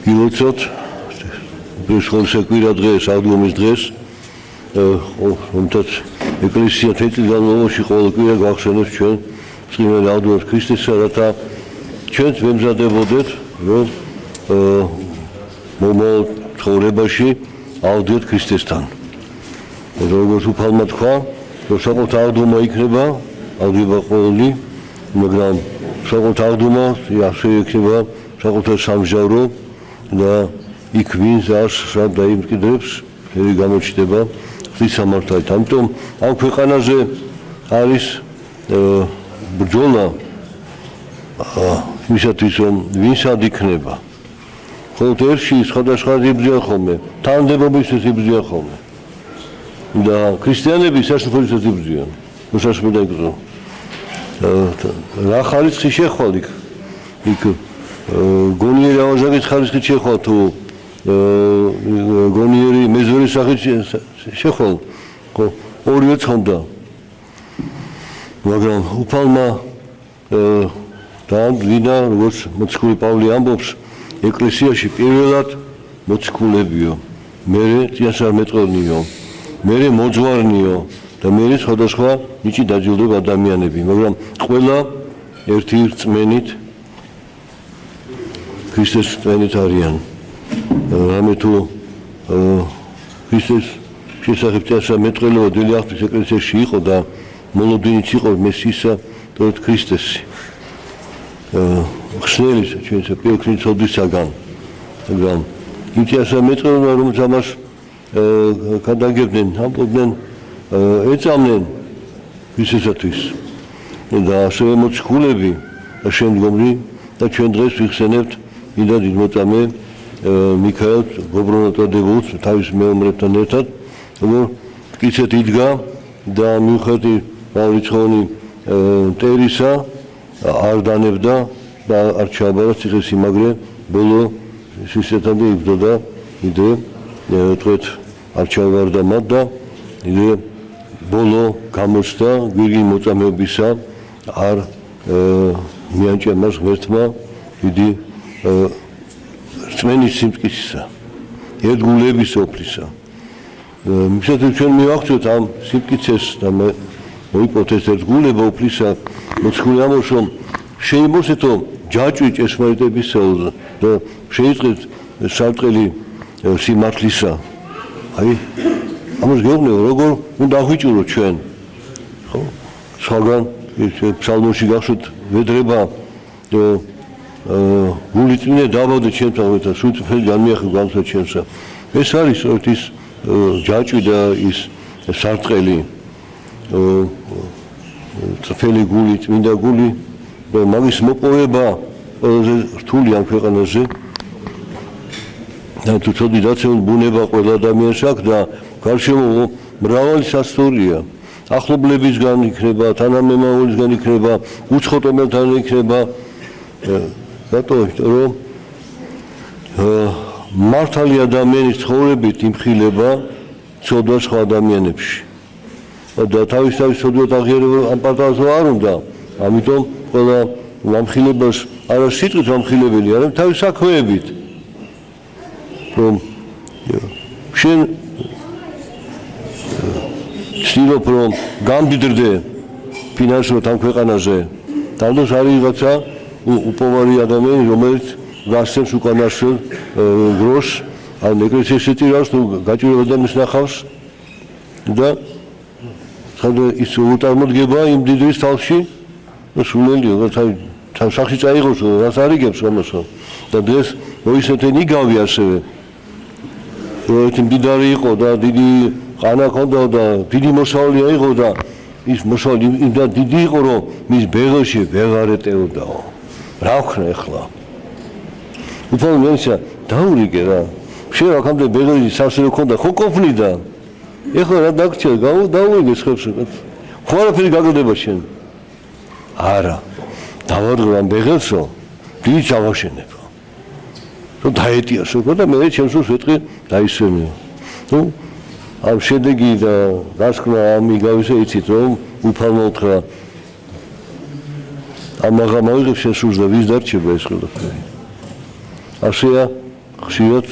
გილოცოთ ეს ხოლმე დღეს, აღდგომის დღეს, რომელთაც ეკლესია თეთრგანმოვაში ყოველ კვირა გვახსენებს ჩვენ წმინდა აღდგომის ქრისტესა, რათა ჩვენც ვემზადებოდეთ, რომ მომავალ ცხოვრებაში ავდიოთ ქრისტესთან. როგორც უფალმა თქვა, რომ საკუთარ აღდგომა იქნება, ავდება ყოველი, მაგრამ საკუთარ აღდგომა ასე იქნება საკუთარ სამჟავრო და იქ ვინც არ დაიმკვიდრებს, ფერი გამოჩნდება ღვთის სამართალით. ამიტომ ამ ქვეყანაზე არის ბრძოლა იმისათვის, რომ ვინსად იქნება. ხოლო ერთში სხვადასხვა იბრძვიან ხოლმე, თანამდებობისთვის იბრძვიან ხოლმე. და ქრისტიანები საშუალებისას იბრძვიან, უსაშუალო იბრძვა. რა ხარისხი შეხვალ იქ გონიერი ავაჟაკის ხარისხი შეხვალ თუ გონიერი მეზვერის სახით შეხვალ, ხო, ორივე ცხონდა. მაგრამ უფალმა დაამტკიცა, როგორც მოციქული პავლე ამბობს, ეკლესიაში პირველად მოციქულებიო, მერე წინასწარმეტყველნიო, მერე მოძღვარნიო და მერე სხვადასხვა ნიჭი დაჯილდოება ადამიანები, მაგრამ ყველა ერთი რწმენით ქრისტეს რწმენით არიან. რამე თუ ქრისტეს შესახებ წინასწარმეტყველება ძველი აღთქმის ეკლესიაში იყო და მოლოდინიც იყო მესისა და ქრისტესი. ხსნელის ჩვენს პირველი ცოდვისაგან, მაგრამ იმითასა მეტყველება, რომ ამას გადაგებდნენ, ამბობდნენ, ეწამნენ ქრისტესათვის და ასევე მოციქულები და შემდგომი და ჩვენ დღეს ვიხსენებთ მინდა დიდმოწამე მიქაელ გობრონატადებულს თავის მეომრებთან ერთად, რომ მტკიცედ იდგა და მიუხედავად მრავალრიცხოვანი მტერისა არ დანებდა და არ ჩააბარა ციხესიმაგრე, ბოლო სისხლთან იბრძოდა, იდე თქვით არ ჩააბარდა მათ და იდე ბოლო გამოჩნდა გვირგვინი მოწამეობისა არ მიანჭა მას ღმერთმა დიდი რწმენის სიმტკიცისა, ერთგულების ოფლისა. მისათვის ჩვენ მივახცევთ ამ სიმტკიცეს და მოიპოვოთ ეს ერთგულება ოფლისა, მოციქული ამბობს, რომ შეიმოსეთო ჯაჭვი ჭეშმარიტებისა და შეიწყეთ სარტყელი სიმართლისა. აი, ამას გეუბნებო, როგორ უნდა აღვიჭუროთ ჩვენ. ხო? სხვაგან ფსალმოში გახსოვთ ვედრება გული წმინდა დავავდე ჩემთან ერთად, სულ წელი არ მიახევ გამსა ჩემსა. ეს არის ის ჯაჭვი და ის სარტყელი წფელი გული, წმინდა გული და მაგის მოპოვება ყველაზე რთული ამ ქვეყანაზე. და თუ ცოდი დაცემულ ბუნება ყველა ადამიანს აქვს და გარშემო მრავალი სასწორია. ახლობლებისგან იქნება, თანამემამულისგან იქნება, უცხოტომელთან იქნება. რატო? რომ მართალი ადამიანის ცხოვრებით იმხილება ცოდვა სხვა ადამიანებში. და თავის ცოდვად აღიარება ამ პატარაზე არ უნდა. ამიტომ ყველა ამხილებას არა სიტყვით ამხილებელი, არამედ თავის საქმეებით. რომ შენ ცდილობ რომ გამდიდრდე ფინანსურად ამ ქვეყანაზე, თანდაოს არის რაღაცა უპოვარი ადამიანი, რომელიც გასცემს უკანასკნელ გროს, ან ეკლესიაში წირავს თუ გაჭირვება ადამიანს ნახავს და ხანდა ის უტარმოდგება იმ დიდრის თავში და სულელია თან სახში წაიღოს, რას არიგებს ამასო და დღეს მოისმენთ იგავი ასევე. ერთი მდიდარი იყო და დიდი ყანა ჰქონდა და დიდი მოსავლია იყო და ის მოსავალი იმდა დიდი იყო, რომ მის ბეღელში ვეღარ ეტეოდაო. რა ვქნა ახლა? უფალმა ისე დაურიგე რა. შენ აქამდე ბეღელი სასწრაფო ჰქონდა, ხო ყოფნიდა. ეხლა რა დაგჭირ, დაურიგე ხებს. ხო არაფერი გაგდება შენ. არა. დავარღვა ამ ბეღელსო, დიდი ჩავაშენებ. რომ დაეტიასო და მე ჩემს ვეთყი დაისვენე. ნუ ამ შედეგი და დასკვნა ამ იგავისა იცით, რომ უფალმა უთხრა ამაღა მოიღებს შენ სულს და ვის დარჩება ეს ყველაფერი. ასეა ხშირად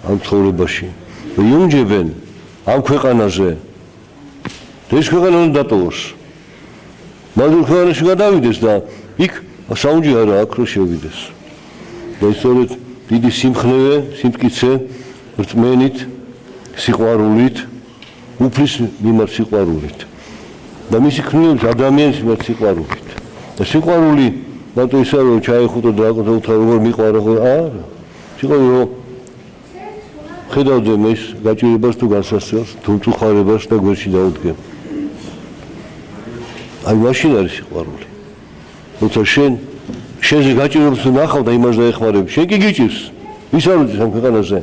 ამ ცხოვრებაში. იუნჯებენ ამ ქვეყანაზე. ეს ქვეყანა უნდა დატოვოს. მაგალითად ქვეყანაში გადავიდეს და იქ საუნჯი არა აქ რო შევიდეს. და ისწორედ დიდი სიმხნევე, სიმტკიცე, რწმენით, სიყვარულით, უფლის მიმართ სიყვარულით. და მისი ქმნილების ადამიანის მიმართ სიყვარულით. და სიყვარული მარტო ისე რომ ჩაეხუტო და აკეთო როგორ მიყვარა ხო არა. სიყვარული რომ ხედავდე მის გაჭირებას თუ განსასწრებს, თუ მწუხარებას და გვერდში დაუდგე. აი მაშინ არის სიყვარული. როცა შენზე გაჭირებას ნახავ და იმას დაეხმარები, შენ კი გიჭირს. ვის არ უწევს ამ ქვეყანაზე,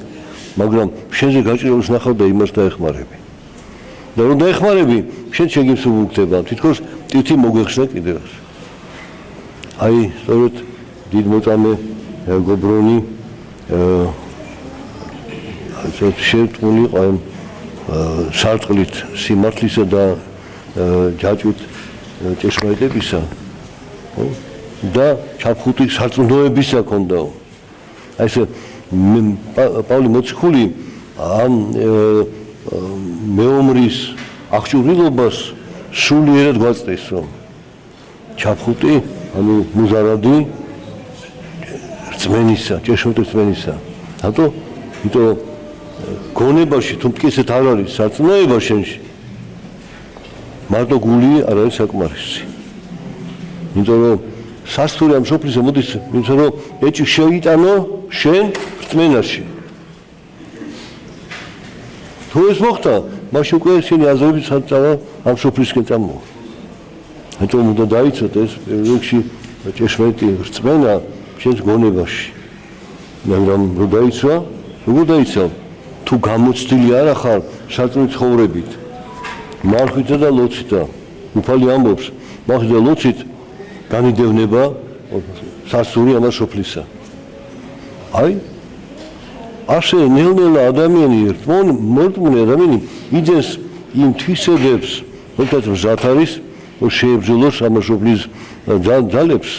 მაგრამ შენზე გაჭირებას ნახავ და იმას დაეხმარები. და რომ დაეხმარები, შენ შეგიმსუბუქდება, თითქოს ტვითი მოგვეხსნა კიდევ. აი, სწორედ დიდ მოწამე გობრონი შერტყმული იყო ამ სარტყლით სიმართლისა და ჯაჭვით ჭეშმარიტებისა და ჩაფხუტი სარწმუნოებისა ჰქონდაო. აი ესე პავლე მოციქული ამ მეომრის აღჭურვილობას სულიერად გვაწევს, რომ ჩაფხუტი, ანუ მუზარადი რწმენისა, ჭეშმარიტ რწმენისა. რატო? იმიტომ რომ გონებაში თუ მტკიცედ არ არის სარწმუნოება შენში, მარტო გული არ არის საკმარისი. იმიტომ რომ სასტური ამ სოფლისა მოდის, იმიტომ რომ ეჭი შეიტანო შენ რწმენაში. თუ ეს მოხდა, მაშინ უკვე შენი აზრები საწავა ამ სოფლისკენ წამოვა. ამიტომ უნდა დაიცოთ ეს რიგში ჭეშმარიტი რწმენა შენს გონებაში. მაგრამ რო დაიცვა, როგორ დაიცავ? თუ გამოცდილი არ ახარ საწმუნო ცხოვრებით, მარხვითა და ლოცვითა, უფალი ამბობს, მარხვითა და ლოცვით განიდევნება სასტური ამას სოფლისა. აი ასე ნელ-ნელა ადამიანი მორწმუნე ადამიანი იძენს იმ თვისებებს, რომელთაც მზად არის, რომ შეებრძოლოს ამას სოფლის ძალებს,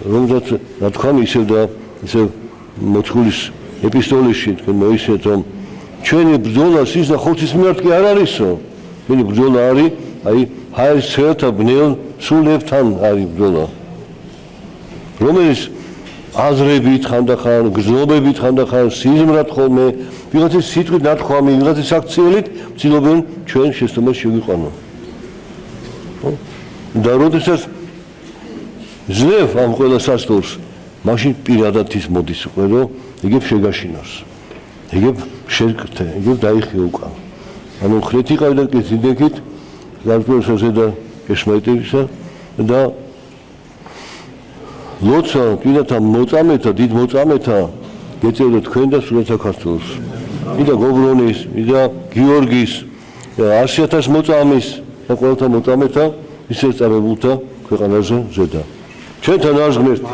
რომელსაც რა თქვა ისევ და ისევ მოციქულის ეპისტოლეში თქვენ მოისმენთ, რომ ჩვენი ბრძოლა ის და ხორცის მიმართ კი არ არისო. ჩვენი ბრძოლა არის აი ჰაერცელთა ბნელ სულებთან არის ბრძოლა. რომელიც აზრებით ხანდახან, გრძნობებით ხანდახან, სიზმრად ხოლმე, ვიღაცის სიტყვით ნათქვამი, ვიღაცის აქციელით ცდილობენ ჩვენ შეცდომას შევიყვანო. და როდესაც ძლევ ამ ყველა სასტურს, მაშინ პირადად ის მოდის უკვე, რომ იგებ შეგაშინოს. იგებ შეკრთე, იგებ დაიხიო უკან. ანუ ხრეთ იყავი და კიდეკით გასწორებსა და ჭეშმარიტებისა და ლოცა კიდათა მოწამეთა, დიდ მოწამეთა გეწევდა თქვენ და სულ საქართველოს. იდა გობრონის, იდა გიორგის, 100,000 მოწამის და ყველთა მოწამეთა ისე წამებულთა ქვეყანაზე ზედა. ჩვენთან არ ღმერთი.